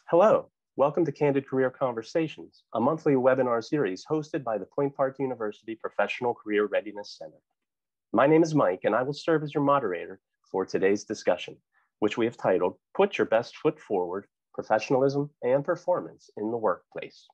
Hello, welcome to Candid Career Conversations, a monthly webinar series hosted by the Point Park University Professional Career Readiness Center. My name is Mike, and I will serve as your moderator for today's discussion, which we have titled, Put Your Best Foot Forward, Professionalism and Performance in the Workplace.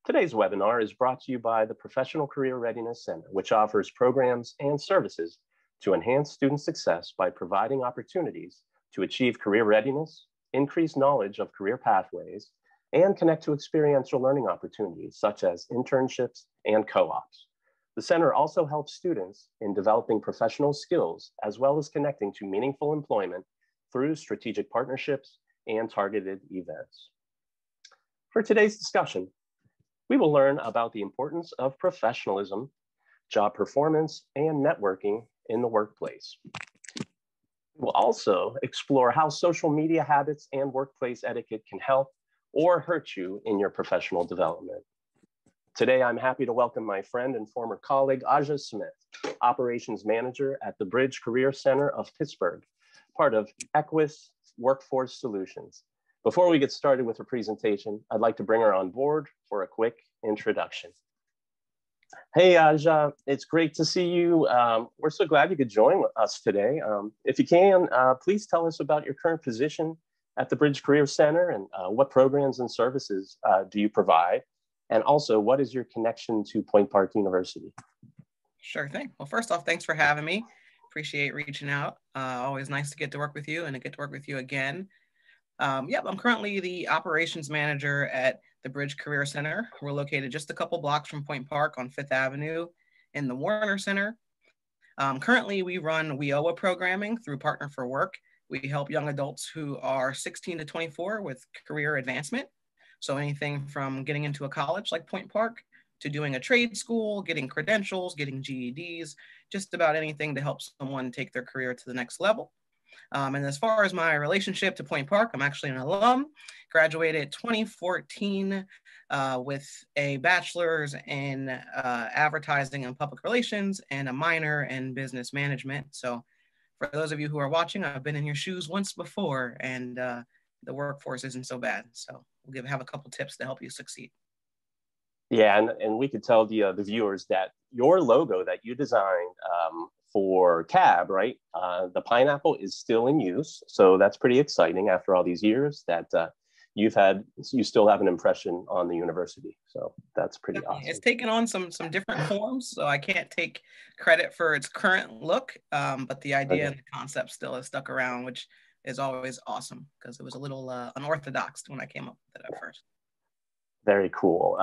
Today's webinar is brought to you by the Professional Career Readiness Center, which offers programs and services to enhance student success by providing opportunities to achieve career readiness, increase knowledge of career pathways, and connect to experiential learning opportunities such as internships and co-ops. The center also helps students in developing professional skills as well as connecting to meaningful employment through strategic partnerships and targeted events. For today's discussion, we will learn about the importance of professionalism, job performance, and networking in the workplace. We'll also explore how social media habits and workplace etiquette can help or hurt you in your professional development. Today, I'm happy to welcome my friend and former colleague, Aja Smith, Operations Manager at the Bridge Career Center of Pittsburgh, part of Equus Workforce Solutions. Before we get started with her presentation, I'd like to bring her on board for a quick introduction. Hey, Aja, it's great to see you. We're so glad you could join us today. If you can, please tell us about your current position at the Bridge Career Center and what programs and services do you provide? And also, what is your connection to Point Park University? Sure thing. Well, first off, thanks for having me. Appreciate reaching out. Always nice to get to work with you and to get to work with you again. Yep, I'm currently the operations manager at the Bridge Career Center. We're located just a couple blocks from Point Park on 5th Avenue in the Warner Center. Currently, we run WIOA programming through Partner for Work. We help young adults who are 16 to 24 with career advancement. So anything from getting into a college like Point Park to doing a trade school, getting credentials, getting GEDs, just about anything to help someone take their career to the next level. And as far as my relationship to Point Park, I'm actually an alum, graduated 2014 with a bachelor's in advertising and public relations and a minor in business management. So for those of you who are watching, I've been in your shoes once before, and the workforce isn't so bad. So we'll have a couple tips to help you succeed. Yeah, and we could tell the viewers that your logo that you designed for CAB, right? The pineapple is still in use. So that's pretty exciting after all these years that you still have an impression on the university. So that's pretty awesome. It's taken on some different forms, so I can't take credit for its current look, but the idea and the concept still has stuck around, which is always awesome because it was a little unorthodox when I came up with it at first. Very cool.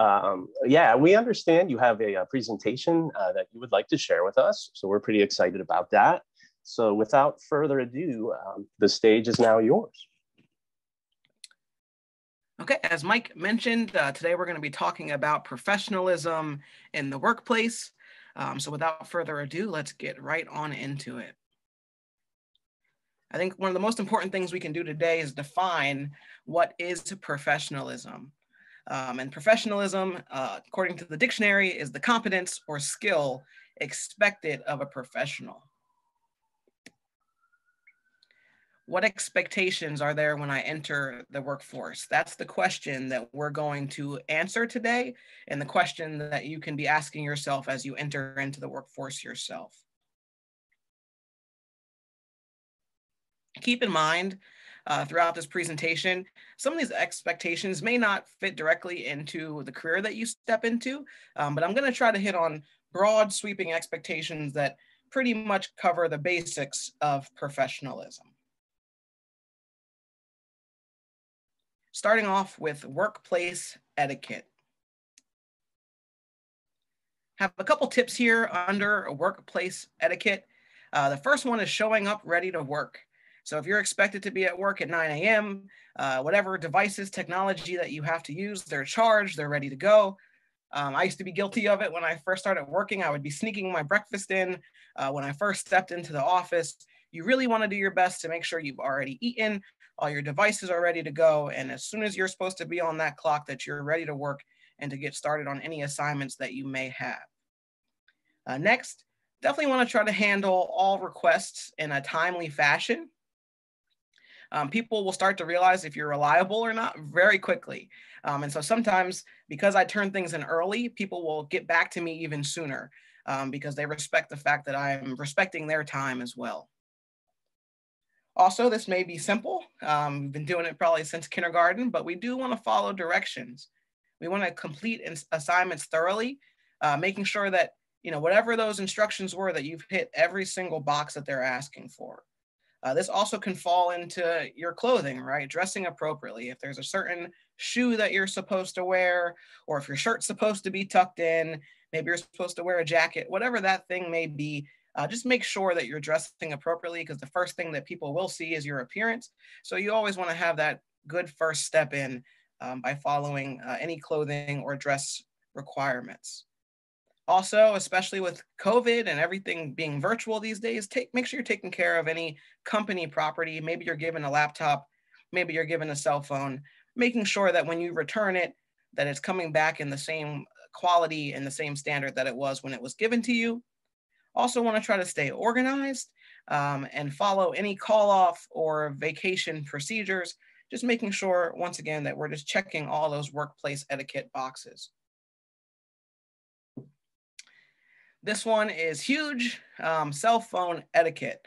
Yeah, we understand you have a presentation that you would like to share with us. So we're pretty excited about that. So without further ado, the stage is now yours. Okay, as Mike mentioned, today we're going to be talking about professionalism in the workplace. So without further ado, let's get right on into it. I think one of the most important things we can do today is define what is professionalism. And professionalism, according to the dictionary, is the competence or skill expected of a professional. What expectations are there when I enter the workforce? That's the question that we're going to answer today, and the question that you can be asking yourself as you enter into the workforce yourself. Keep in mind, throughout this presentation, some of these expectations may not fit directly into the career that you step into, but I'm going to try to hit on broad sweeping expectations that pretty much cover the basics of professionalism. Starting off with workplace etiquette. Have a couple tips here under workplace etiquette. The first one is showing up ready to work. So if you're expected to be at work at 9 a.m., whatever devices, technology that you have to use, they're charged, they're ready to go. I used to be guilty of it when I first started working. I would be sneaking my breakfast in when I first stepped into the office. You really want to do your best to make sure you've already eaten, all your devices are ready to go, and as soon as you're supposed to be on that clock, that you're ready to work and to get started on any assignments that you may have. Next, definitely want to try to handle all requests in a timely fashion. people will start to realize if you're reliable or not very quickly. And so sometimes, because I turn things in early, people will get back to me even sooner because they respect the fact that I'm respecting their time as well. Also, this may be simple. We've been doing it probably since kindergarten, but we do want to follow directions. We want to complete assignments thoroughly, making sure that, whatever those instructions were, that you've hit every single box that they're asking for. This also can fall into your clothing, right? Dressing appropriately. If there's a certain shoe that you're supposed to wear, or if your shirt's supposed to be tucked in, maybe you're supposed to wear a jacket, whatever that thing may be, just make sure that you're dressing appropriately, because the first thing that people will see is your appearance. So you always want to have that good first step in by following any clothing or dress requirements. Also, especially with COVID and everything being virtual these days, make sure you're taking care of any company property. Maybe you're given a laptop, maybe you're given a cell phone, making sure that when you return it, that it's coming back in the same quality and the same standard that it was when it was given to you. Also want to try to stay organized and follow any call off or vacation procedures, just making sure, once again, that we're just checking all those workplace etiquette boxes. This one is huge, cell phone etiquette.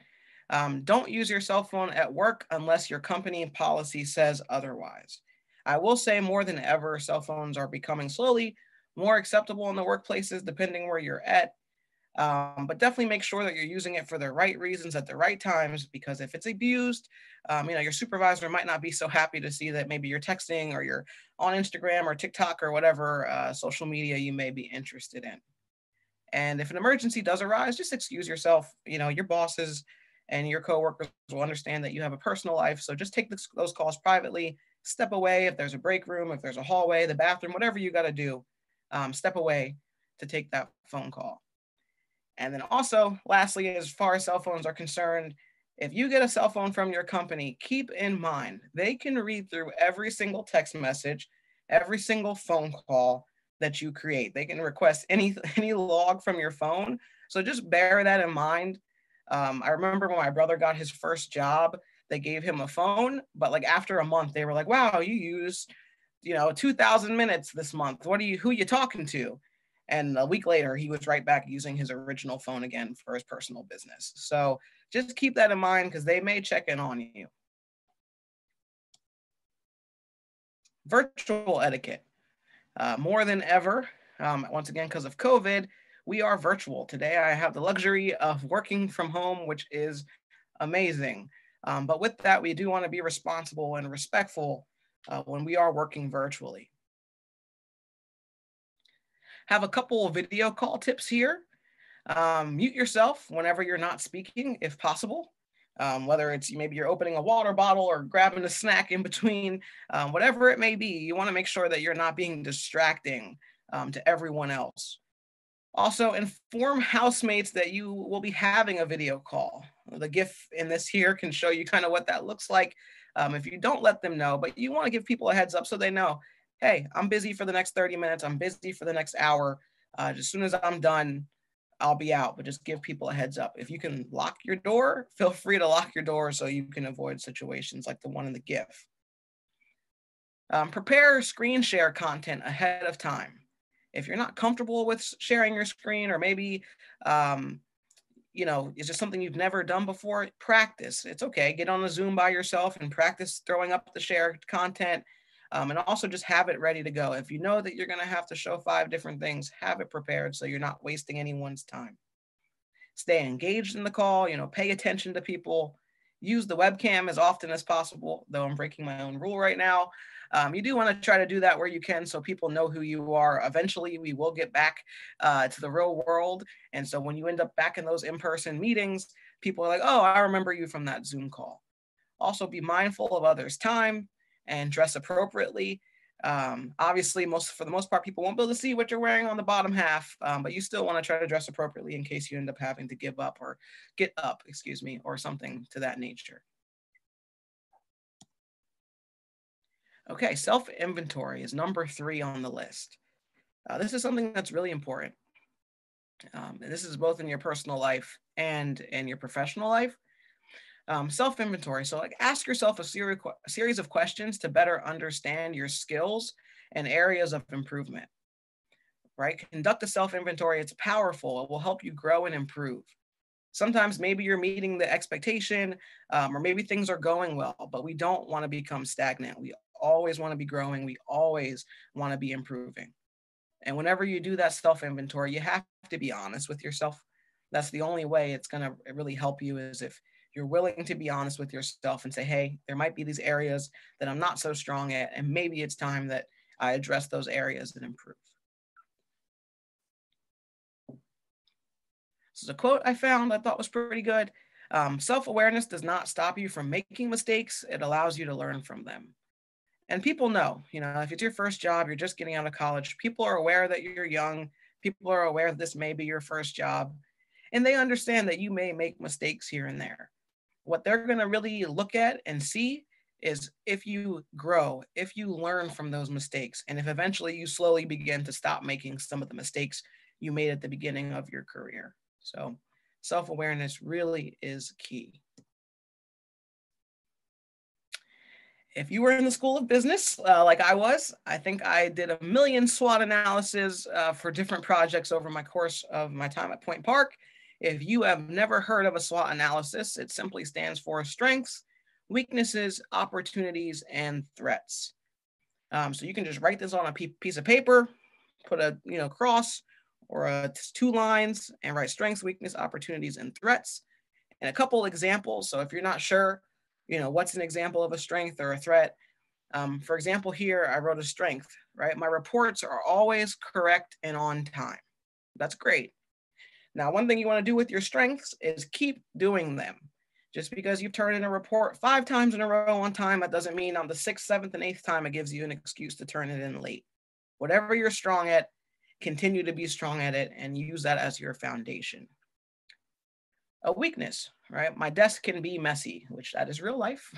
Don't use your cell phone at work unless your company policy says otherwise. I will say more than ever, cell phones are becoming slowly more acceptable in the workplaces, depending where you're at. But definitely make sure that you're using it for the right reasons at the right times, because if it's abused, your supervisor might not be so happy to see that maybe you're texting or you're on Instagram or TikTok or whatever social media you may be interested in. And if an emergency does arise, just excuse yourself. Your bosses and your coworkers will understand that you have a personal life. So just take those calls privately, step away. If there's a break room, if there's a hallway, the bathroom, whatever you got to do, step away to take that phone call. And then also, lastly, as far as cell phones are concerned, if you get a cell phone from your company, keep in mind, they can read through every single text message, every single phone call that you create. They can request any log from your phone. So just bear that in mind. I remember when my brother got his first job, they gave him a phone, but like after a month, they were like, wow, you used, 2,000 minutes this month. Who are you talking to? And a week later, he was right back using his original phone again for his personal business. So just keep that in mind, because they may check in on you. Virtual etiquette. More than ever, once again, because of COVID, we are virtual. Today, I have the luxury of working from home, which is amazing. But with that, we do want to be responsible and respectful when we are working virtually. Have a couple of video call tips here. Mute yourself whenever you're not speaking, if possible. Whether it's maybe you're opening a water bottle or grabbing a snack in between, whatever it may be, you want to make sure that you're not being distracting to everyone else. Also, inform housemates that you will be having a video call. The GIF in this here can show you kind of what that looks like if you don't let them know, but you want to give people a heads up so they know, hey, I'm busy for the next 30 minutes. I'm busy for the next hour. As soon as I'm done, I'll be out, but just give people a heads up. If you can lock your door, feel free to lock your door so you can avoid situations like the one in the GIF. Prepare screen share content ahead of time. If you're not comfortable with sharing your screen, or maybe, it's just something you've never done before, practice. It's okay. Get on a Zoom by yourself and practice throwing up the shared content. And also just have it ready to go. If you know that you're going to have to show 5 different things, have it prepared so you're not wasting anyone's time. Stay engaged in the call, pay attention to people. Use the webcam as often as possible, though I'm breaking my own rule right now. You do want to try to do that where you can so people know who you are. Eventually, we will get back to the real world. And so when you end up back in those in-person meetings, people are like, oh, I remember you from that Zoom call. Also, be mindful of others' time and dress appropriately. Obviously, for the most part, people won't be able to see what you're wearing on the bottom half, but you still want to try to dress appropriately in case you end up having to get up, or something to that nature. Okay, self-inventory is number 3 on the list. This is something that's really important. And this is both in your personal life and in your professional life. Self-inventory. So like ask yourself a series of questions to better understand your skills and areas of improvement, right? Conduct a self-inventory. It's powerful. It will help you grow and improve. Sometimes maybe you're meeting the expectation, or maybe things are going well, but we don't want to become stagnant. We always want to be growing. We always want to be improving. And whenever you do that self-inventory, you have to be honest with yourself. That's the only way it's going to really help you, is if you're willing to be honest with yourself and say, hey, there might be these areas that I'm not so strong at, and maybe it's time that I address those areas and improve. This is a quote I found I thought was pretty good. Self-awareness does not stop you from making mistakes. It allows you to learn from them. And people know, if it's your first job, you're just getting out of college, people are aware that you're young. People are aware that this may be your first job. And they understand that you may make mistakes here and there. What they're going to really look at and see is if you grow, if you learn from those mistakes, and if eventually you slowly begin to stop making some of the mistakes you made at the beginning of your career. So self-awareness really is key. If you were in the School of Business, like I was, I think I did a million SWOT analysis for different projects over my course of my time at Point Park. If you have never heard of a SWOT analysis, it simply stands for strengths, weaknesses, opportunities, and threats. So you can just write this on a piece of paper, put a cross or 2 lines, and write strengths, weakness, opportunities, and threats. And a couple examples. So if you're not sure, what's an example of a strength or a threat? For example, here I wrote a strength, right? My reports are always correct and on time. That's great. Now, one thing you want to do with your strengths is keep doing them. Just because you've turned in a report 5 times in a row on time, that doesn't mean on the 6th, 7th, and 8th time it gives you an excuse to turn it in late. Whatever you're strong at, continue to be strong at it and use that as your foundation. A weakness, right? My desk can be messy, which that is real life.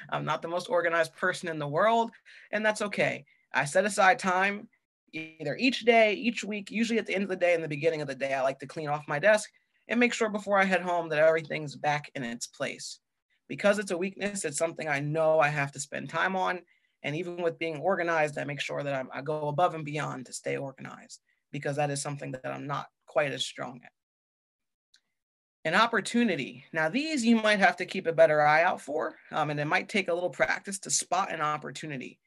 I'm not the most organized person in the world, and that's okay. I set aside time either each day, each week, usually at the end of the day and the beginning of the day. I like to clean off my desk and make sure before I head home that everything's back in its place. Because it's a weakness, it's something I know I have to spend time on. And even with being organized, I make sure that I go above and beyond to stay organized, because that is something that I'm not quite as strong at. An opportunity. Now, these you might have to keep a better eye out for, and it might take a little practice to spot an opportunity.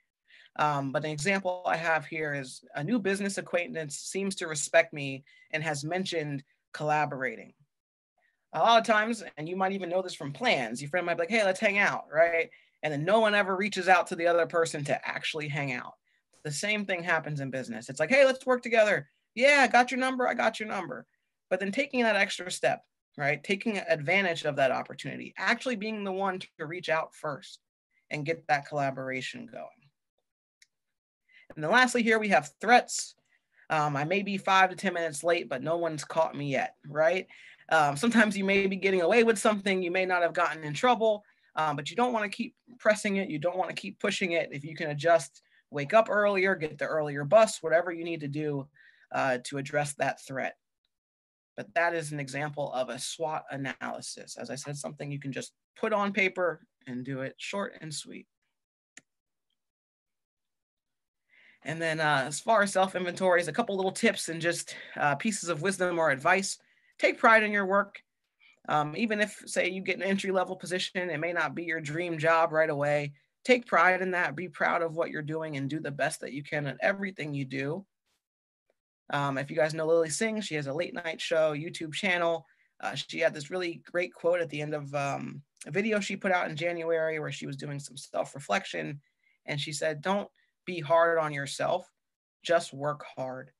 But an example I have here is a new business acquaintance seems to respect me and has mentioned collaborating. A lot of times, and you might even know this from plans, your friend might be like, hey, let's hang out, right? And then no one ever reaches out to the other person to actually hang out. The same thing happens in business. It's like, hey, let's work together. Yeah, I got your number. I got your number. But then taking that extra step, right? Taking advantage of that opportunity, actually being the one to reach out first and get that collaboration going. And then lastly here we have threats. I may be 5 to 10 minutes late, but no one's caught me yet, right? Sometimes you may be getting away with something, you may not have gotten in trouble, but you don't want to keep pressing it. You don't want to keep pushing it. If you can adjust, wake up earlier, get the earlier bus, whatever you need to do to address that threat. But that is an example of a SWOT analysis. As I said, something you can just put on paper and do it short and sweet. And then as far as self-inventories, a couple little tips and just pieces of wisdom or advice. Take pride in your work. Even if, say, you get an entry-level position, it may not be your dream job right away. Take pride in that. Be proud of what you're doing and do the best that you can at everything you do. If you guys know Lily Singh, she has a late night show, YouTube channel. She had this really great quote at the end of a video she put out in January where she was doing some self-reflection. And she said, don't be hard on yourself, just work hard.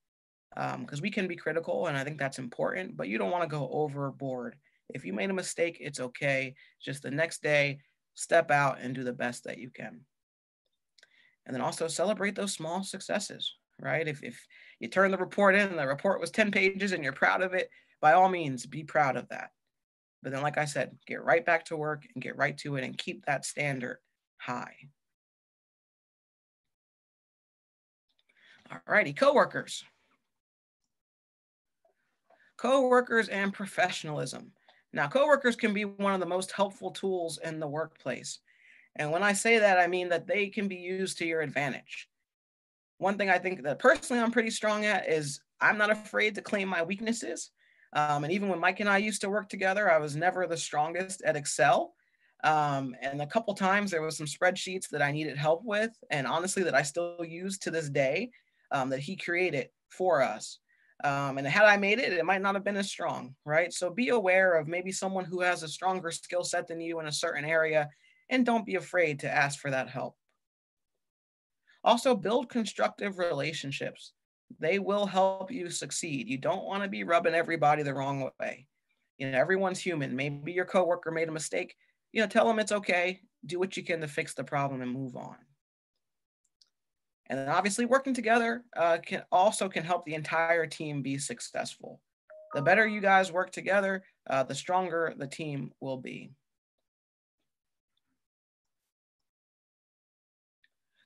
Because we can be critical, and I think that's important, but you don't want to go overboard. If you made a mistake, it's okay. Just the next day, step out and do the best that you can. And then also celebrate those small successes, right? If you turn the report in and the report was 10 pages and you're proud of it, by all means, be proud of that. But then, like I said, get right back to work and get right to it and keep that standard high. All righty, coworkers. Coworkers and professionalism. Now, coworkers can be one of the most helpful tools in the workplace. And when I say that, I mean that they can be used to your advantage. One thing I think that personally I'm pretty strong at is I'm not afraid to claim my weaknesses. And even when Mike and I used to work together, I was never the strongest at Excel. And a couple times there was some spreadsheets that I needed help with, and honestly that I still use to this day, that he created for us. And had I made it, it might not have been as strong, right? So be aware of maybe someone who has a stronger skill set than you in a certain area, and don't be afraid to ask for that help. Also, build constructive relationships. They will help you succeed. You don't want to be rubbing everybody the wrong way. Everyone's human. Maybe your coworker made a mistake. Tell them it's okay. Do what you can to fix the problem and move on. And then obviously working together can help the entire team be successful. The better you guys work together, the stronger the team will be.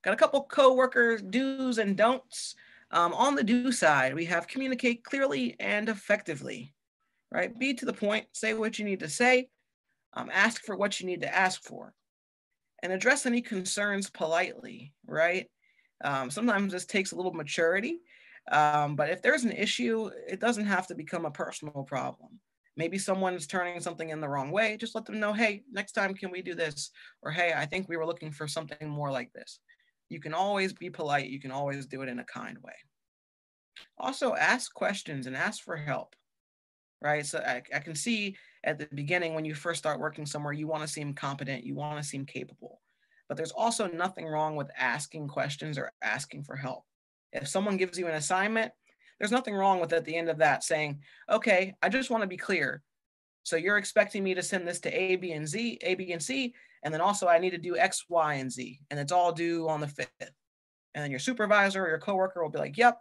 Got a couple coworker do's and don'ts. On the do side, we have communicate clearly and effectively, right? Be to the point, say what you need to say, ask for what you need to ask for, and address any concerns politely, right? Sometimes this takes a little maturity, but if there's an issue, it doesn't have to become a personal problem. Maybe someone's turning something in the wrong way. Just let them know, hey, next time, can we do this? Or, hey, I think we were looking for something more like this. You can always be polite. You can always do it in a kind way. Also, ask questions and ask for help, right? So I can see at the beginning when you first start working somewhere, you want to seem competent, you want to seem capable. But there's also nothing wrong with asking questions or asking for help. If someone gives you an assignment, there's nothing wrong with at the end of that saying, okay, I just want to be clear. So you're expecting me to send this to A, B, and C, and then also I need to do X, Y, and Z, and it's all due on the 5th. And then your supervisor or your coworker will be like, yep.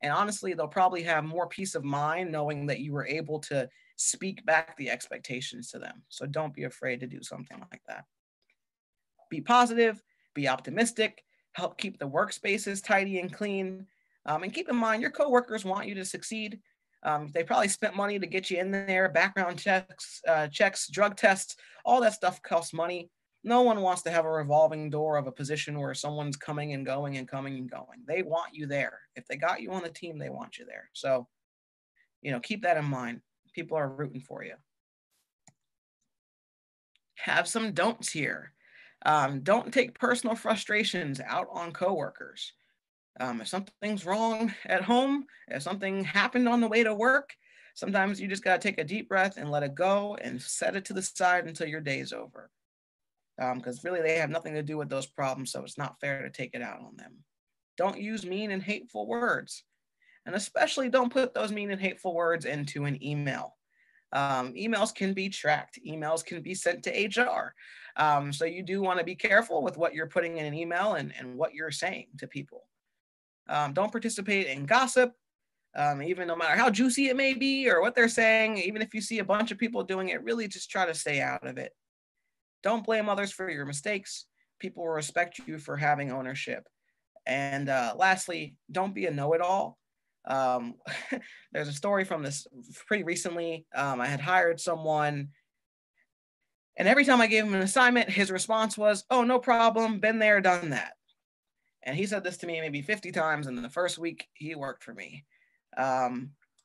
And honestly, they'll probably have more peace of mind knowing that you were able to speak back the expectations to them. So don't be afraid to do something like that. Be positive, be optimistic, help keep the workspaces tidy and clean. And keep in mind, your coworkers want you to succeed. They probably spent money to get you in there, background checks, drug tests, all that stuff costs money. No one wants to have a revolving door of a position where someone's coming and going and coming and going. They want you there. If they got you on the team, they want you there. So, keep that in mind. People are rooting for you. Have some don'ts here. Don't take personal frustrations out on coworkers. If something's wrong at home, if something happened on the way to work, sometimes you just got to take a deep breath and let it go and set it to the side until your day's over. Because really they have nothing to do with those problems, so it's not fair to take it out on them. Don't use mean and hateful words. And especially don't put those mean and hateful words into an email. Emails can be tracked. Emails can be sent to HR. So you do want to be careful with what you're putting in an email and what you're saying to people. Don't participate in gossip, even no matter how juicy it may be or what they're saying. Even if you see a bunch of people doing it, really just try to stay out of it. Don't blame others for your mistakes. People will respect you for having ownership. And lastly, don't be a know-it-all. There's a story from this pretty recently. I had hired someone, and every time I gave him an assignment, his response was, oh, no problem, been there, done that. And he said this to me maybe 50 times in the first week he worked for me,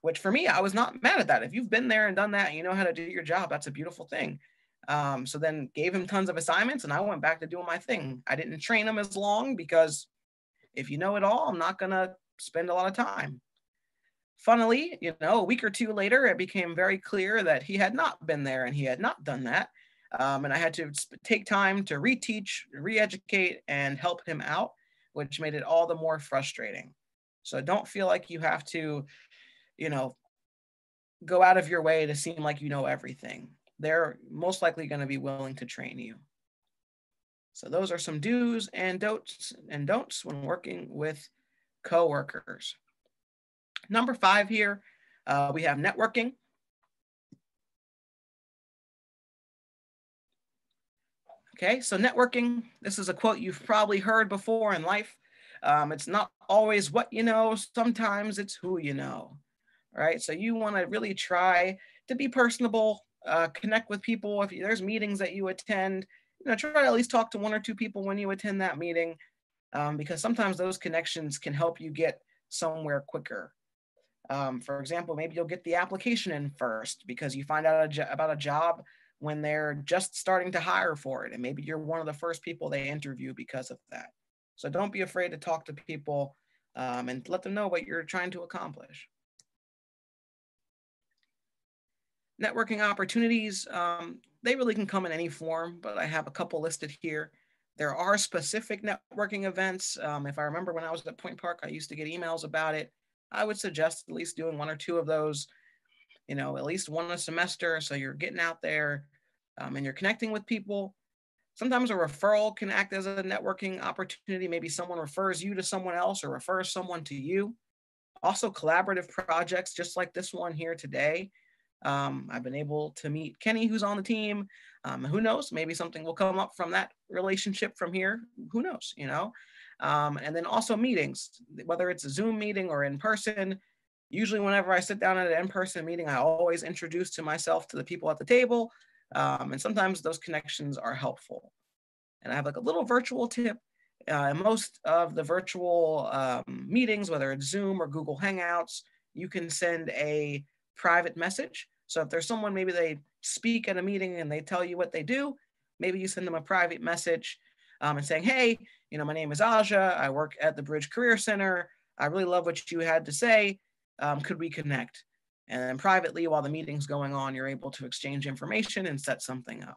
which for me, I was not mad at that. If you've been there and done that and you know how to do your job, that's a beautiful thing. So then gave him tons of assignments and I went back to doing my thing. I didn't train him as long because if you know it all, I'm not going to spend a lot of time. Funnily, a week or two later, it became very clear that he had not been there and he had not done that. And I had to take time to reteach, re-educate, and help him out, which made it all the more frustrating. So don't feel like you have to, go out of your way to seem like you know everything. They're most likely going to be willing to train you. So those are some do's and don'ts when working with coworkers. Number 5 here, we have networking. Okay, so networking, this is a quote you've probably heard before in life. It's not always what you know, sometimes it's who you know, right? So you want to really try to be personable, connect with people. If there's meetings that you attend, try to at least talk to one or two people when you attend that meeting, because sometimes those connections can help you get somewhere quicker. For example, maybe you'll get the application in first because you find out about a job when they're just starting to hire for it. And maybe you're one of the first people they interview because of that. So don't be afraid to talk to people and let them know what you're trying to accomplish. Networking opportunities, they really can come in any form, but I have a couple listed here. There are specific networking events. If I remember when I was at Point Park, I used to get emails about it. I would suggest at least doing one or two of those, at least one a semester. So you're getting out there and you're connecting with people. Sometimes a referral can act as a networking opportunity. Maybe someone refers you to someone else or refers someone to you. Also collaborative projects, just like this one here today. I've been able to meet Kenny, who's on the team. Who knows? Maybe something will come up from that relationship from here. Who knows, And then also meetings, whether it's a Zoom meeting or in person. Usually whenever I sit down at an in-person meeting, I always introduce to myself to the people at the table. And sometimes those connections are helpful. And I have like a little virtual tip. In most of the virtual meetings, whether it's Zoom or Google Hangouts, you can send a private message. So if there's someone, maybe they speak at a meeting and they tell you what they do, maybe you send them a private message and saying, hey, my name is Aja. I work at the Bridge Career Center. I really love what you had to say. Could we connect? And then privately, while the meeting's going on, you're able to exchange information and set something up.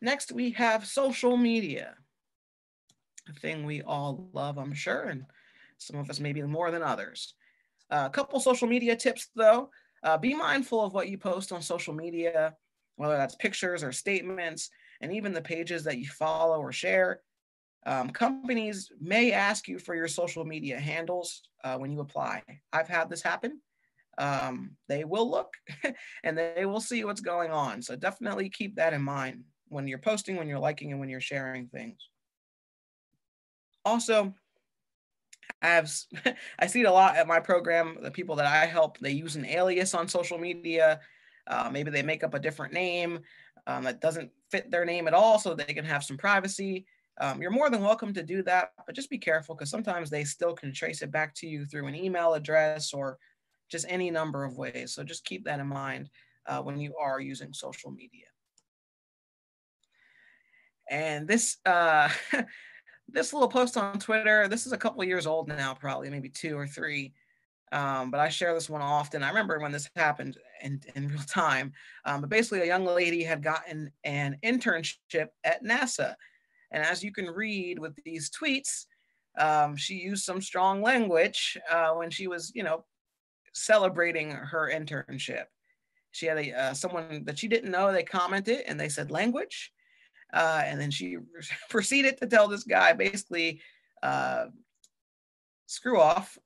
Next, we have social media, a thing we all love, I'm sure, and some of us maybe more than others. A couple social media tips, though. Be mindful of what you post on social media, whether that's pictures or statements, and even the pages that you follow or share. Companies may ask you for your social media handles when you apply. I've had this happen. They will look and they will see what's going on. So definitely keep that in mind when you're posting, when you're liking, and when you're sharing things. Also, I see it a lot at my program. The people that I help, they use an alias on social media. Maybe they make up a different name that doesn't fit their name at all so they can have some privacy. You're more than welcome to do that, but just be careful because sometimes they still can trace it back to you through an email address or just any number of ways. So just keep that in mind when you are using social media. And this this little post on Twitter, this is a couple of years old now, probably maybe 2 or 3. But I share this one often. I remember when this happened in real time. But basically, a young lady had gotten an internship at NASA. And as you can read with these tweets, she used some strong language when she was, celebrating her internship. She had someone that she didn't know. They commented and they said language. And then she proceeded to tell this guy basically screw off,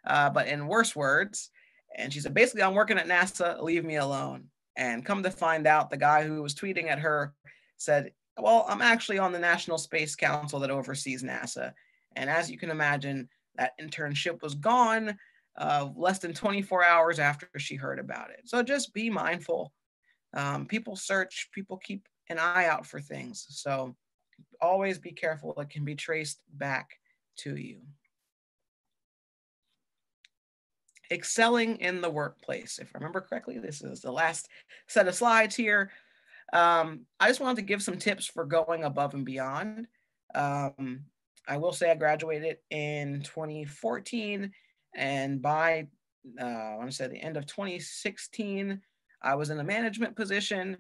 but in worse words. And she said, basically, I'm working at NASA, leave me alone. And come to find out, the guy who was tweeting at her said, well, I'm actually on the National Space Council that oversees NASA. And as you can imagine, that internship was gone less than 24 hours after she heard about it. So just be mindful. People search, people keep an eye out for things. So always be careful. It can be traced back to you. Excelling in the workplace. If I remember correctly, this is the last set of slides here. I just wanted to give some tips for going above and beyond. I will say I graduated in 2014, and by I want to say the end of 2016, I was in a management position.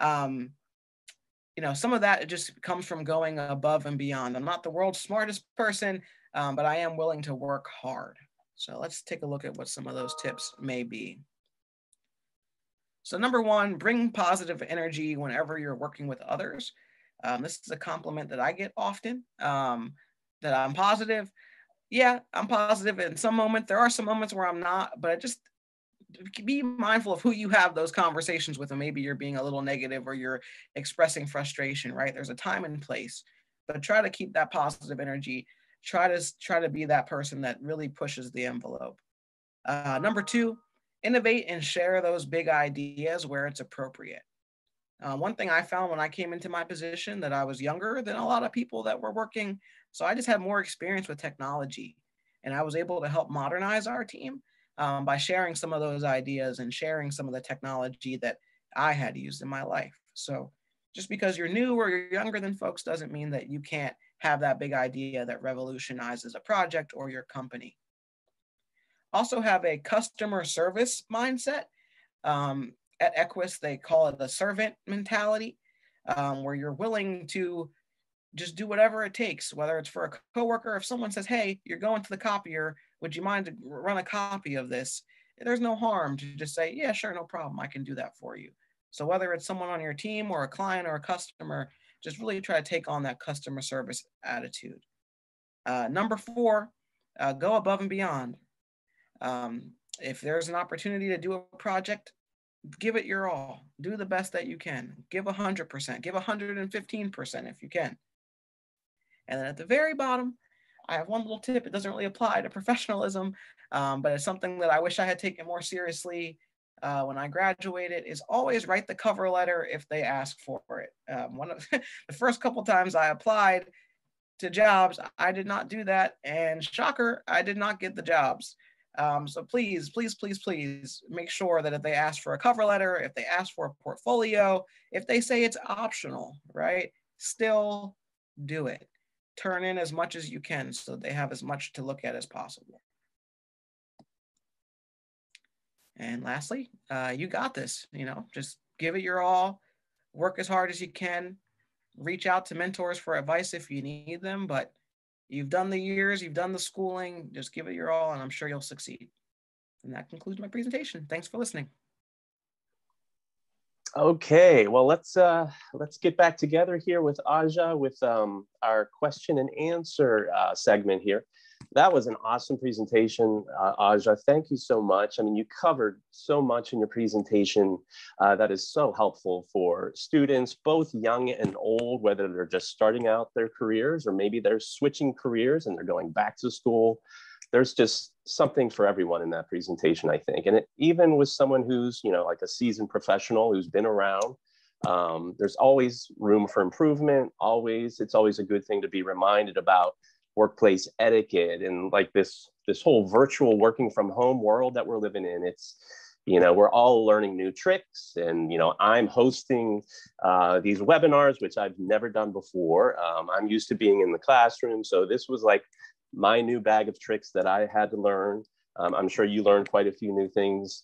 Some of that just comes from going above and beyond. I'm not the world's smartest person, but I am willing to work hard. So let's take a look at what some of those tips may be. So number 1, bring positive energy whenever you're working with others. This is a compliment that I get often, that I'm positive. Yeah, I'm positive in some moments. There are some moments where I'm not, but just be mindful of who you have those conversations with, and maybe you're being a little negative or you're expressing frustration, right? There's a time and place, but try to keep that positive energy. Try to be that person that really pushes the envelope. Number 2, innovate and share those big ideas where it's appropriate. One thing I found when I came into my position that I was younger than a lot of people that were working. So I just had more experience with technology, and I was able to help modernize our team by sharing some of those ideas and sharing some of the technology that I had used in my life. So just because you're new or you're younger than folks doesn't mean that you can't have that big idea that revolutionizes a project or your company. Also have a customer service mindset. At Equus, they call it the servant mentality, where you're willing to just do whatever it takes, whether it's for a coworker. If someone says, hey, you're going to the copier, would you mind to run a copy of this? There's no harm to just say, yeah, sure, no problem. I can do that for you. So whether it's someone on your team or a client or a customer, just really try to take on that customer service attitude. Number 4, go above and beyond. If there's an opportunity to do a project, give it your all. Do the best that you can. Give 100%. Give 115% if you can. And then at the very bottom, I have one little tip. It doesn't really apply to professionalism, but it's something that I wish I had taken more seriously when I graduated, is always write the cover letter if they ask for it. One of the first couple times I applied to jobs, I did not do that. And shocker, I did not get the jobs. So please, please, please, please make sure that if they ask for a cover letter, if they ask for a portfolio, if they say it's optional, right, still do it. Turn in as much as you can so they have as much to look at as possible. And lastly, you got this, just give it your all, work as hard as you can, reach out to mentors for advice if you need them, but you've done the years, you've done the schooling, just give it your all, and I'm sure you'll succeed. And that concludes my presentation. Thanks for listening. Okay, well, let's get back together here with Aja with our question and answer segment here. That was an awesome presentation, Aja. Thank you so much. I mean, you covered so much in your presentation that is so helpful for students, both young and old, whether they're just starting out their careers or maybe they're switching careers and they're going back to school. There's just something for everyone in that presentation, I think. And even with someone who's, like a seasoned professional who's been around, there's always room for improvement. It's always a good thing to be reminded about workplace etiquette and like this whole virtual working from home world that we're living in. It's, we're all learning new tricks, and, I'm hosting these webinars, which I've never done before. I'm used to being in the classroom. So this was like my new bag of tricks that I had to learn. I'm sure you learned quite a few new things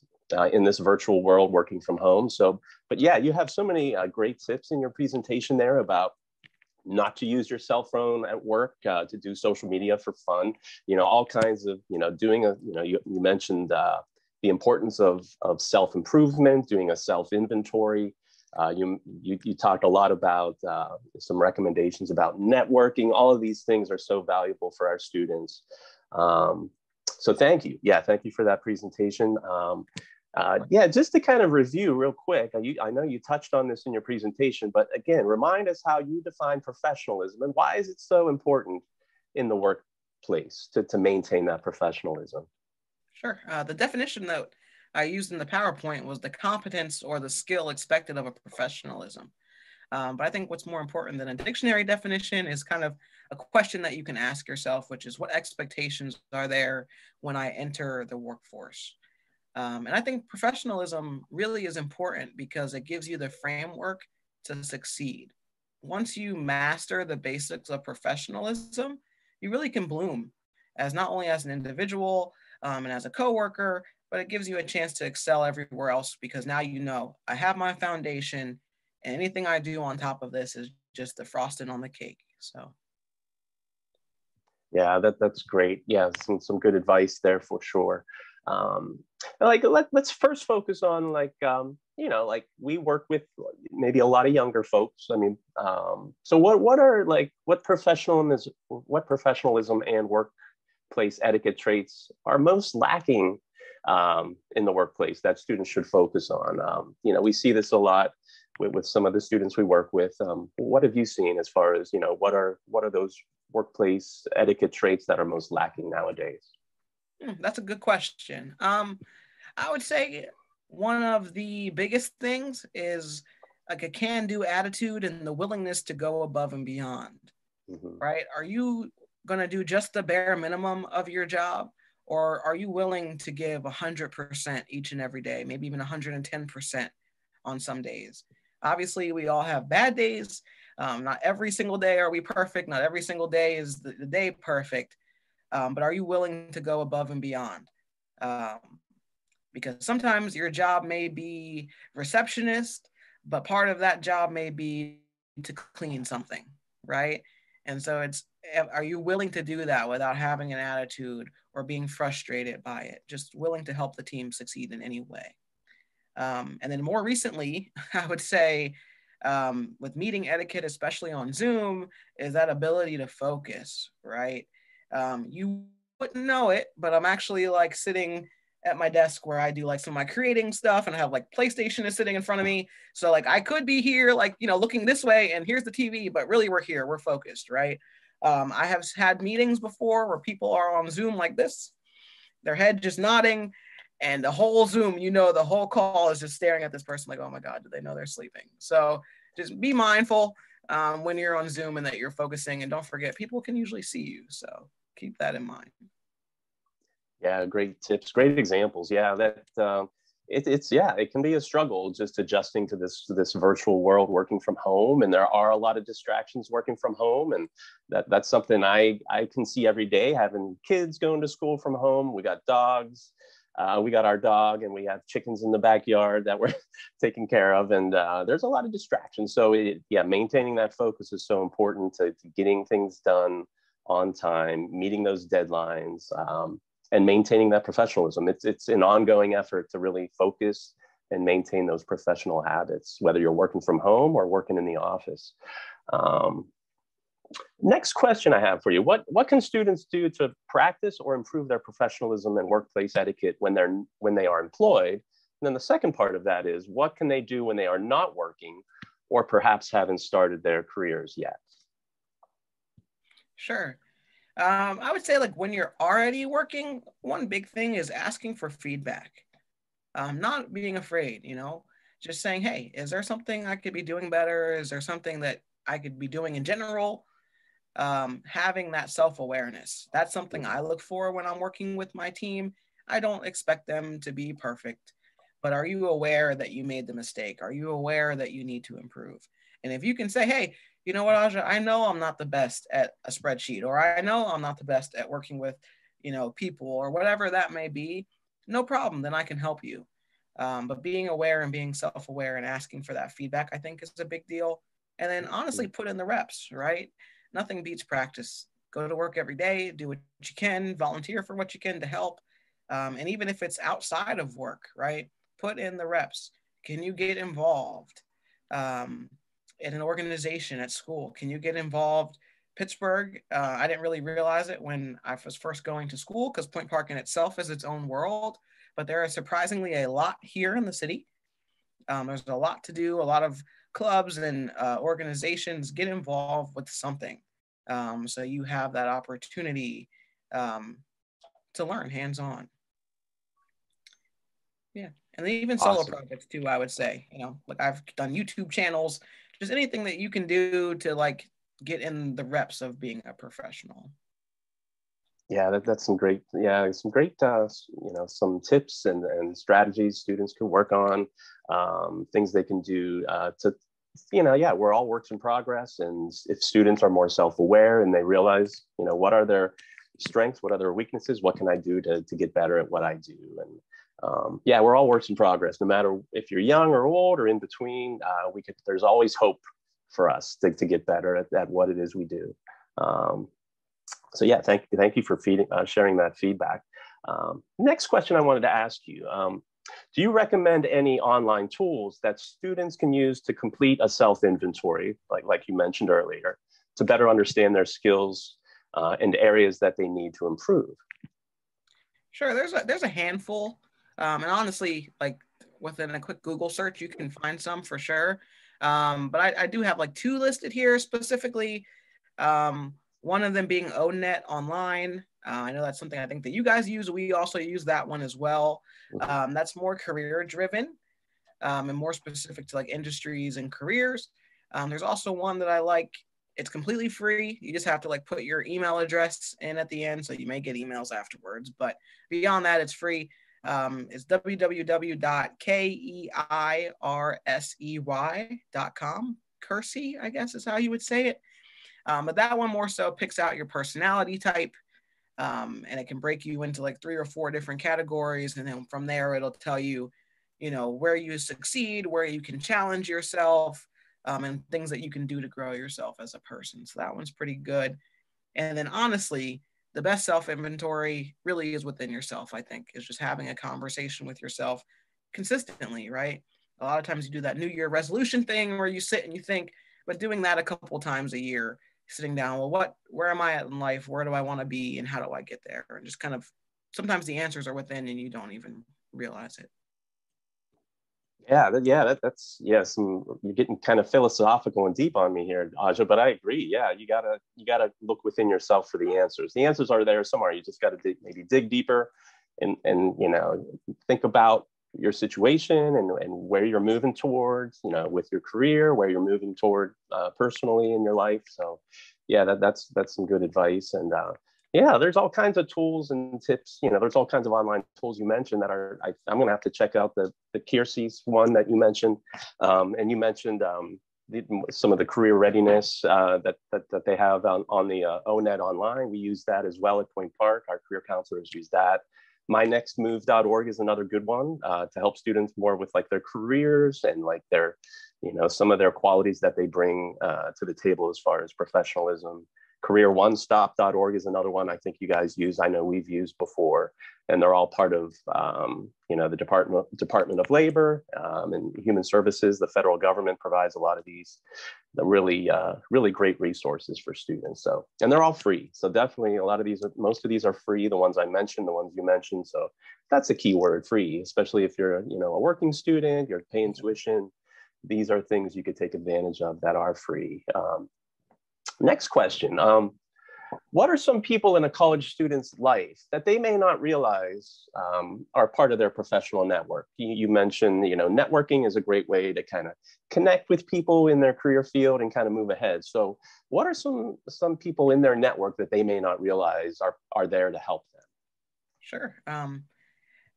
in this virtual world working from home. So, but yeah, you have so many great tips in your presentation there about not to use your cell phone at work, to do social media for fun, all kinds of, doing you mentioned the importance of self-improvement, doing a self-inventory. You talked a lot about some recommendations about networking. All of these things are so valuable for our students. So thank you. Yeah, thank you for that presentation. Yeah, just to kind of review real quick, I know you touched on this in your presentation, but again, remind us how you define professionalism and why is it so important in the workplace to maintain that professionalism? Sure. The definition that I used in the PowerPoint was the competence or the skill expected of a professionalism. But I think what's more important than a dictionary definition is kind of a question that you can ask yourself, which is what expectations are there when I enter the workforce? And I think professionalism really is important because it gives you the framework to succeed. Once you master the basics of professionalism, you really can bloom as not only as an individual and as a coworker, but it gives you a chance to excel everywhere else because now I have my foundation, and anything I do on top of this is just the frosting on the cake. So. Yeah, that's great. Yeah, some good advice there for sure. Let's first focus on like we work with maybe a lot of younger folks. I mean, so what professionalism and workplace etiquette traits are most lacking in the workplace that students should focus on? We see this a lot with some of the students we work with. What have you seen as far as what are those workplace etiquette traits that are most lacking nowadays? That's a good question. I I would say one of the biggest things is like a can-do attitude and the willingness to go above and beyond, right? Are you going to do just the bare minimum of your job? Or are you willing to give 100% each and every day, maybe even 110% on some days? Obviously, we all have bad days. Not every single day are we perfect. Not every single day is the day perfect. But are you willing to go above and beyond? Because sometimes your job may be receptionist, but part of that job may be to clean something, right? And so are you willing to do that without having an attitude or being frustrated by it? Just willing to help the team succeed in any way. And then more recently, I would say with meeting etiquette, especially on Zoom, is that ability to focus, right? You wouldn't know it, but I'm actually like sitting at my desk where I do like some of my creating stuff, and I have like PlayStation is sitting in front of me. So like I could be here, like, you know, looking this way and here's the TV, but really we're here, we're focused, right? I have had meetings before where people are on Zoom like this, their head just nodding, and the whole Zoom, you know, the whole call is just staring at this person like, oh my God, do they know they're sleeping? So just be mindful when you're on Zoom and that you're focusing, and don't forget, people can usually see you. So keep that in mind. Yeah, great tips, great examples. Yeah, it can be a struggle just adjusting to this virtual world, working from home, and there are a lot of distractions working from home, and that's something I can see every day. Having kids going to school from home, we got dogs, we got our dog, and we have chickens in the backyard that we're taking care of, and there's a lot of distractions. So maintaining that focus is so important to getting things done on time, meeting those deadlines. And maintaining that professionalism. It's an ongoing effort to really focus and maintain those professional habits, whether you're working from home or working in the office. Next question I have for you: What can students do to practice or improve their professionalism and workplace etiquette when they are employed? And then the second part of that is, what can they do when they are not working, or perhaps haven't started their careers yet? Sure. I would say like when you're already working, one big thing is asking for feedback. Not being afraid, you know, just saying, hey, is there something I could be doing better? Is there something that I could be doing in general? Having that self-awareness. That's something I look for when I'm working with my team. I don't expect them to be perfect, but are you aware that you made the mistake? Are you aware that you need to improve? And if you can say, hey, you know what, Aja, I know I'm not the best at a spreadsheet, or I know I'm not the best at working with, you know, people, or whatever that may be, no problem, then I can help you. But being aware and being self-aware and asking for that feedback, I think, is a big deal. And then honestly, put in the reps, right? Nothing beats practice. Go to work every day, do what you can, volunteer for what you can to help. And even if it's outside of work, right? Put in the reps. Can you get involved? In an organization at school? Can you get involved? Pittsburgh, I didn't really realize it when I was first going to school, because Point Park in itself is its own world, but there is surprisingly a lot here in the city. There's a lot to do, a lot of clubs and organizations. Get involved with something. So you have that opportunity to learn hands-on. Yeah. And then even solo projects too, I would say, you know, like I've done YouTube channels, just anything that you can do to like get in the reps of being a professional. Yeah, that's some great, some tips and strategies students can work on, things they can do we're all works in progress. And if students are more self-aware and they realize, what are their strengths, what are their weaknesses, what can I do to get better at what I do? And we're all works in progress, no matter if you're young or old or in between. There's always hope for us to get better at what it is we do. Thank you for sharing that feedback. Next question I wanted to ask you, do you recommend any online tools that students can use to complete a self-inventory, like you mentioned earlier, to better understand their skills and areas that they need to improve? Sure, there's a handful. And honestly, like within a quick Google search, you can find some for sure. But I do have like 2 listed here specifically. One of them being ONET Online. I know that's something I think that you guys use. We also use that one as well. That's more career driven and more specific to like industries and careers. There's also one that I like. It's completely free. You just have to like put your email address in at the end, so you may get emails afterwards. But beyond that, it's free. It's www.keirsey.com. Kersey, I guess is how you would say it. But that one more so picks out your personality type. And it can break you into like 3 or 4 different categories. And then from there, it'll tell you, where you succeed, where you can challenge yourself, and things that you can do to grow yourself as a person. So that one's pretty good. And then honestly, the best self-inventory really is within yourself, I think, is just having a conversation with yourself consistently, right? A lot of times you do that New Year resolution thing where you sit and you think, but doing that a couple times a year, sitting down, well, where am I at in life? Where do I want to be? And how do I get there? And just kind of, sometimes the answers are within and you don't even realize it. Yeah, that's you're getting kind of philosophical and deep on me here, Aja, but I agree. Yeah, you gotta look within yourself for the answers. The answers are there somewhere. You just got to maybe dig deeper and think about your situation and where you're moving towards, with your career, where you're moving toward personally in your life. So yeah, that's some good advice. And yeah, there's all kinds of tools and tips. There's all kinds of online tools you mentioned that I'm going to have to check out the Kearsey's one that you mentioned. And you mentioned some of the career readiness that they have on the ONET online. We use that as well at Point Park. Our career counselors use that. mynextmove.org is another good one to help students more with like their careers and like their, some of their qualities that they bring to the table as far as professionalism. Career1stop.org is another one I think you guys use. I know we've used before, and they're all part of, the Department of Labor and Human Services. The federal government provides a lot of these, the really great resources for students. So, and they're all free. So definitely most of these are free. The ones I mentioned, the ones you mentioned. So that's a key word, free, especially if you're, a working student, you're paying tuition. These are things you could take advantage of that are free. Next question. What are some people in a college student's life that they may not realize are part of their professional network? You mentioned, networking is a great way to kind of connect with people in their career field and kind of move ahead. So what are some people in their network that they may not realize are there to help them? Sure.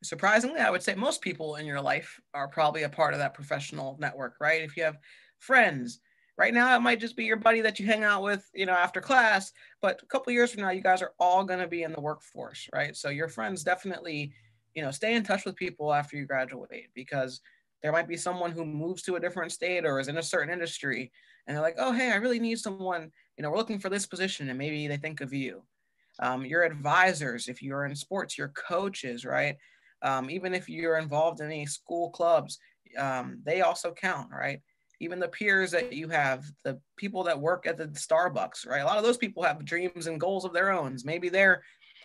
Surprisingly, I would say most people in your life are probably a part of that professional network, right? If you have friends, right now, it might just be your buddy that you hang out with, after class, but a couple of years from now, you guys are all going to be in the workforce, right? So your friends definitely, stay in touch with people after you graduate, because there might be someone who moves to a different state or is in a certain industry, and they're like, oh, hey, I really need someone, we're looking for this position, and maybe they think of you. Your advisors, if you're in sports, your coaches, right? Even if you're involved in any school clubs, they also count, right? Even the peers that you have, the people that work at the Starbucks, right? A lot of those people have dreams and goals of their own. Maybe they're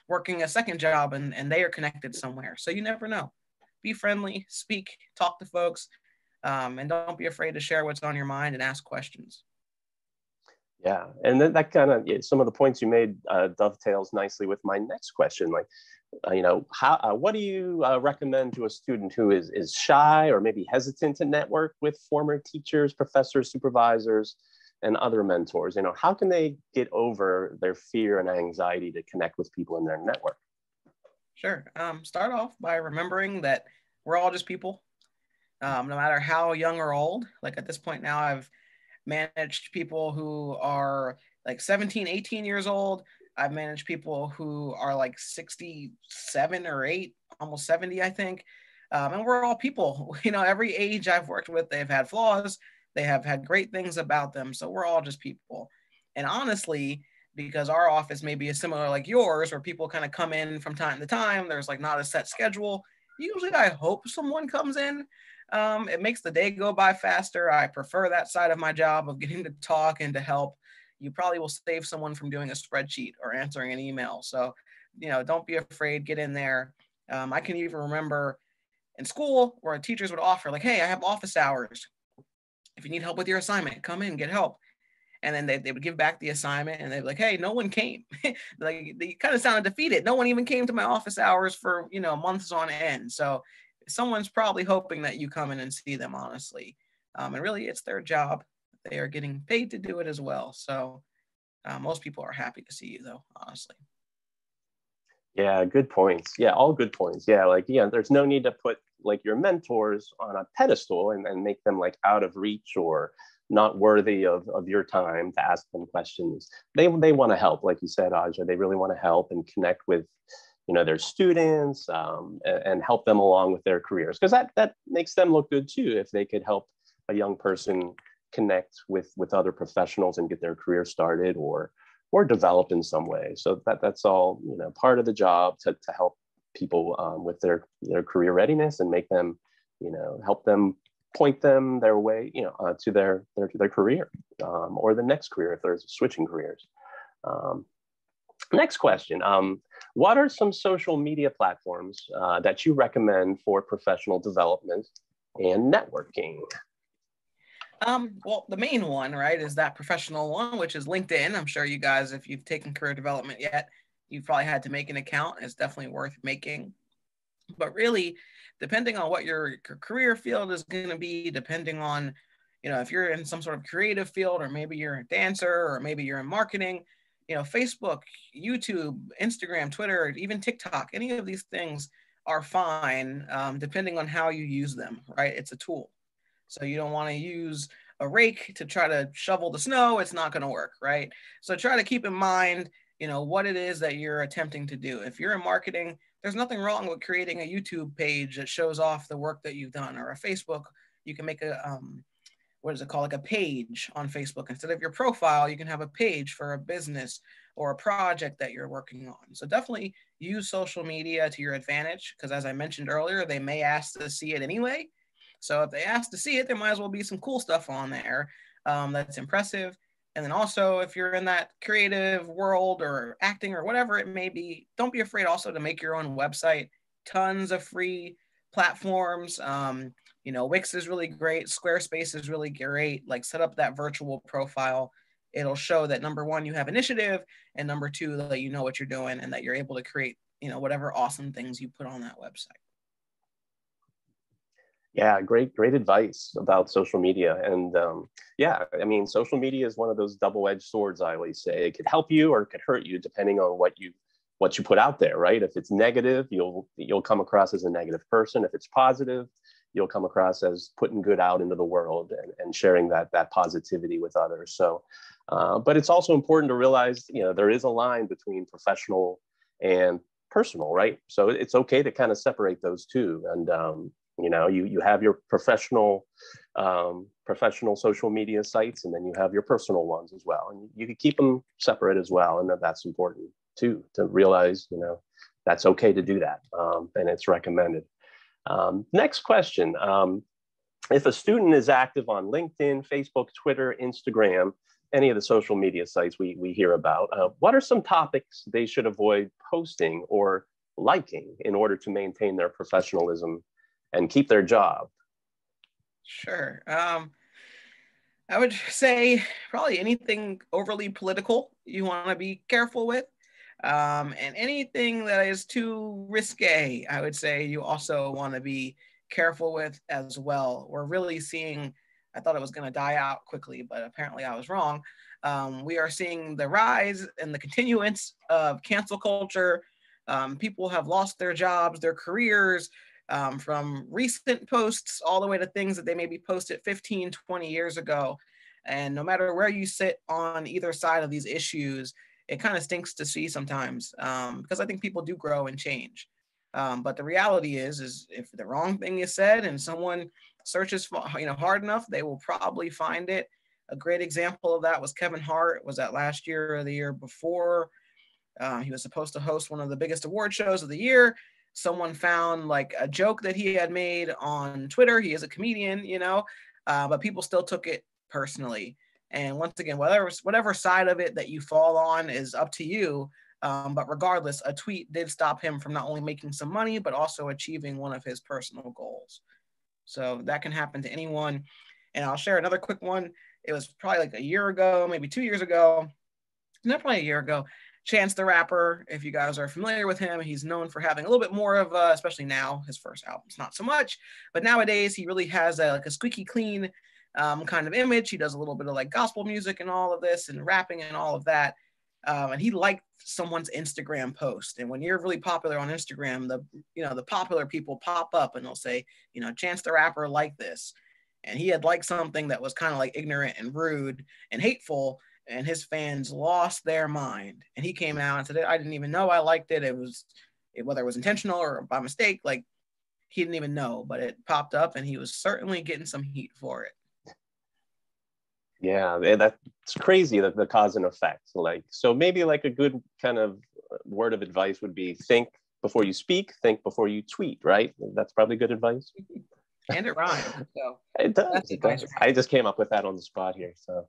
working a second job and they are connected somewhere. So you never know. Be friendly, speak, talk to folks, and don't be afraid to share what's on your mind and ask questions. Yeah, and then that kind of, some of the points you made dovetails nicely with my next question. Like, what do you recommend to a student who is shy or maybe hesitant to network with former teachers, professors, supervisors, and other mentors? How can they get over their fear and anxiety to connect with people in their network? Sure. Start off by remembering that we're all just people, no matter how young or old. Like at this point now, I've managed people who are like 17, 18 years old. I've managed people who are like 67 or 8, almost 70, I think. And we're all people. Every age I've worked with, they've had flaws. They have had great things about them. So we're all just people. And honestly, because our office may be similar like yours, where people kind of come in from time to time, there's like not a set schedule. Usually I hope someone comes in. It makes the day go by faster. I prefer that side of my job of getting to talk and to help. You probably will save someone from doing a spreadsheet or answering an email. So, don't be afraid, get in there. I can even remember in school where teachers would offer like, hey, I have office hours. If you need help with your assignment, come in, get help. And then they would give back the assignment and they'd be like, hey, no one came. Like, they kind of sounded defeated. No one even came to my office hours for, months on end. So someone's probably hoping that you come in and see them, honestly. And really, it's their job. They are getting paid to do it as well. So most people are happy to see you, though, honestly. Yeah, good points. Yeah, all good points. Yeah, like, yeah, there's no need to put like your mentors on a pedestal and make them like out of reach or not worthy of your time to ask them questions. They want to help, like you said, Aja. They really want to help and connect with, their students, and help them along with their careers, because that makes them look good too if they could help a young person connect with other professionals and get their career started or develop in some way. So that's all, part of the job to help people with their career readiness and make them, help them, point them their way, to their career, or the next career if they're switching careers. Next question. What are some social media platforms that you recommend for professional development and networking? Well, the main one, right, is that professional one, which is LinkedIn. I'm sure you guys, if you've taken career development yet, you've probably had to make an account. It's definitely worth making. But really, depending on what your career field is going to be, depending on, if you're in some sort of creative field, or maybe you're a dancer, or maybe you're in marketing, Facebook, YouTube, Instagram, Twitter, even TikTok, any of these things are fine, depending on how you use them, right? It's a tool. So you don't want to use a rake to try to shovel the snow. It's not going to work, right? So try to keep in mind, what it is that you're attempting to do. If you're in marketing, there's nothing wrong with creating a YouTube page that shows off the work that you've done, or a Facebook. You can make a, what is it called? Like a page on Facebook. Instead of your profile, you can have a page for a business or a project that you're working on. So definitely use social media to your advantage, because as I mentioned earlier, they may ask to see it anyway. So if they ask to see it, there might as well be some cool stuff on there that's impressive. And then also, if you're in that creative world or acting or whatever it may be, don't be afraid also to make your own website. Tons of free platforms. Wix is really great. Squarespace is really great. Like, set up that virtual profile. It'll show that, number one, you have initiative, and number two, that you know what you're doing and that you're able to create, whatever awesome things you put on that website. Yeah, great advice about social media. And yeah, I mean, social media is one of those double-edged swords, I always say. It could help you or it could hurt you depending on what you put out there, right? If it's negative, you'll come across as a negative person. If it's positive, you'll come across as putting good out into the world and sharing that positivity with others. So, but it's also important to realize, there is a line between professional and personal, right? So it's okay to kind of separate those two. And you have your professional social media sites, and then you have your personal ones as well, and you can keep them separate as well. And that's important too, to realize, that's okay to do that, and it's recommended. Next question. If a student is active on LinkedIn, Facebook, Twitter, Instagram, any of the social media sites we hear about, what are some topics they should avoid posting or liking in order to maintain their professionalism and keep their job? Sure. I would say probably anything overly political you want to be careful with. And anything that is too risque, I would say you also want to be careful with as well. We're really seeing, I thought it was going to die out quickly, but apparently I was wrong. We are seeing the rise and the continuance of cancel culture. People have lost their jobs, their careers, from recent posts all the way to things that they maybe posted 15, 20 years ago. And no matter where you sit on either side of these issues, it kind of stinks to see sometimes, because I think people do grow and change. But the reality is if the wrong thing is said and someone searches for, hard enough, they will probably find it. A great example of that was Kevin Hart. Was that last year or the year before? He was supposed to host one of the biggest award shows of the year. Someone found like a joke that he had made on Twitter. He is a comedian, but people still took it personally. And once again, whatever side of it that you fall on is up to you. But regardless, a tweet did stop him from not only making some money, but also achieving one of his personal goals. So that can happen to anyone. And I'll share another quick one. it was probably like a year ago, maybe 2 years ago, not probably a year ago. Chance the Rapper, if you guys are familiar with him, he's known for having a little bit more of, especially now, his first album's not so much, but nowadays he really has like a squeaky clean kind of image. He does a little bit of like gospel music and all of this and rapping and all of that. And he liked someone's Instagram post. And when you're really popular on Instagram, the popular people pop up and they'll say, Chance the Rapper liked this. And he had liked something that was kind of like ignorant and rude and hateful, and his fans lost their mind. And he came out and said, I didn't even know I liked it. Whether it was intentional or by mistake, like he didn't even know, but it popped up and he was certainly getting some heat for it. Yeah, that's crazy, the cause and effect. So maybe like a good kind of word of advice would be think before you speak, think before you tweet, right? That's probably good advice. And it rhymes. So it does. It does. I just came up with that on the spot here. So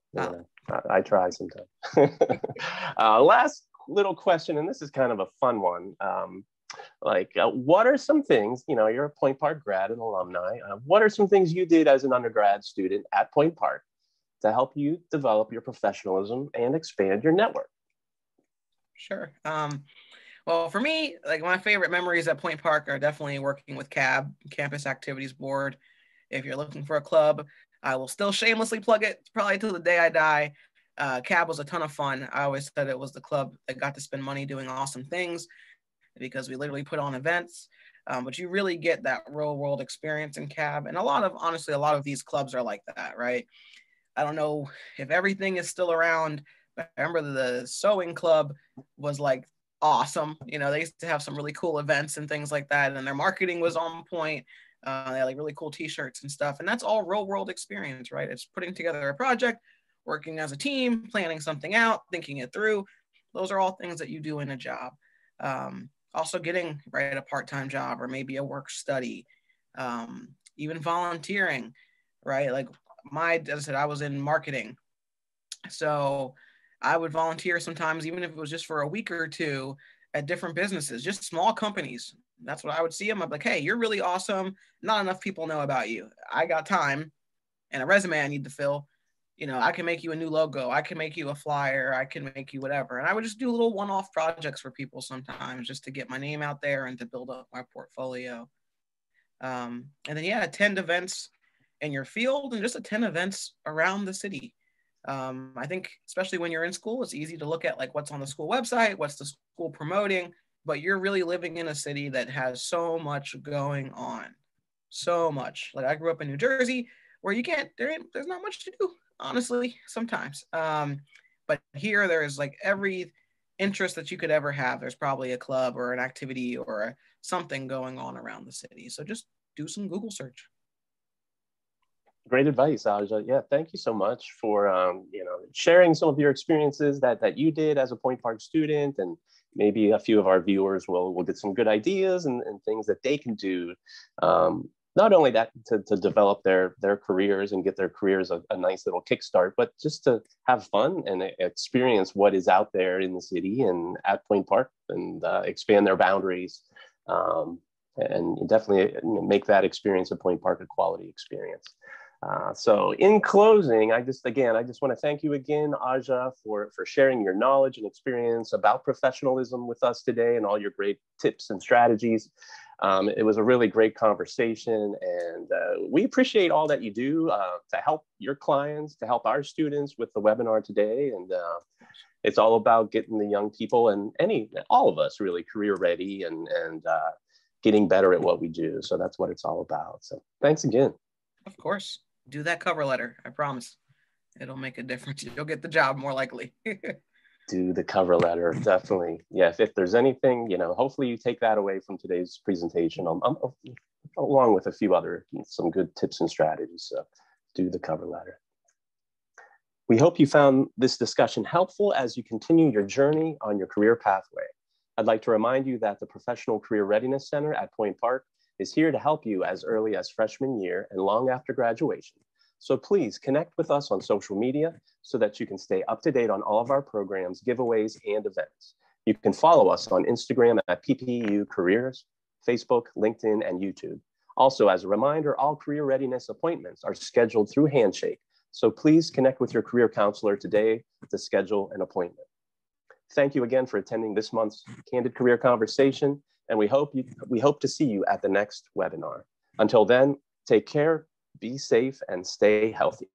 I try sometimes. Last little question, and this is kind of a fun one. What are some things, you're a Point Park grad and alumni. What are some things you did as an undergrad student at Point Park to help you develop your professionalism and expand your network? Sure. Well, for me, like my favorite memories at Point Park are definitely working with CAB, Campus Activities Board. If you're looking for a club, I will still shamelessly plug it probably till the day I die. CAB was a ton of fun. I always said it was the club that got to spend money doing awesome things because we literally put on events. But you really get that real world experience in CAB. And honestly, a lot of these clubs are like that, right? I don't know if everything is still around, but I remember the sewing club was like awesome. They used to have some really cool events and things like that, and their marketing was on point. They had like really cool t-shirts and stuff, and that's all real world experience, right? It's putting together a project, working as a team, planning something out, thinking it through. Those are all things that you do in a job. Also getting a part-time job or maybe a work study, even volunteering, right? Like as I said, I was in marketing, so I would volunteer sometimes, even if it was just for a week or two at different businesses, just small companies. That's what I would see them. I'm like, hey, you're really awesome. Not enough people know about you. I got time and a resume I need to fill. I can make you a new logo. I can make you a flyer. I can make you whatever. And I would just do little one-off projects for people sometimes just to get my name out there and to build up my portfolio. And then, attend events in your field and just attend events around the city. I think especially when you're in school, it's easy to look at like what's on the school website, what's the school promoting, but you're really living in a city that has so much going on. So much. Like I grew up in New Jersey where there's not much to do, honestly, sometimes. But here there's like every interest that you could ever have. There's probably a club or an activity or something going on around the city. So just do some Google search. Great advice, Aja. Yeah, thank you so much for sharing some of your experiences that you did as a Point Park student, and maybe a few of our viewers will get some good ideas and things that they can do. Not only that to develop their careers and get their careers a nice little kickstart, but just to have fun and experience what is out there in the city and at Point Park and expand their boundaries. And definitely make that experience at Point Park a quality experience. So in closing, I just want to thank you again, Aja, for sharing your knowledge and experience about professionalism with us today and all your great tips and strategies. It was a really great conversation, and we appreciate all that you do to help your clients, to help our students with the webinar today. And it's all about getting the young people and all of us really career ready and getting better at what we do. So that's what it's all about. So thanks again. Of course. Do that cover letter. I promise. It'll make a difference. You'll get the job more likely. Do the cover letter. Definitely. Yeah. If there's anything, hopefully you take that away from today's presentation along with a few some good tips and strategies. So do the cover letter. We hope you found this discussion helpful as you continue your journey on your career pathway. I'd like to remind you that the Professional Career Readiness Center at Point Park is here to help you as early as freshman year and long after graduation. So please connect with us on social media so that you can stay up to date on all of our programs, giveaways, and events. You can follow us on Instagram at PPU Careers, Facebook, LinkedIn, and YouTube. Also, as a reminder, all career readiness appointments are scheduled through Handshake, So please connect with your career counselor today to schedule an appointment. Thank you again for attending this month's Candid Career Conversation, and we hope to see you at the next webinar. Until then, take care, be safe, and stay healthy.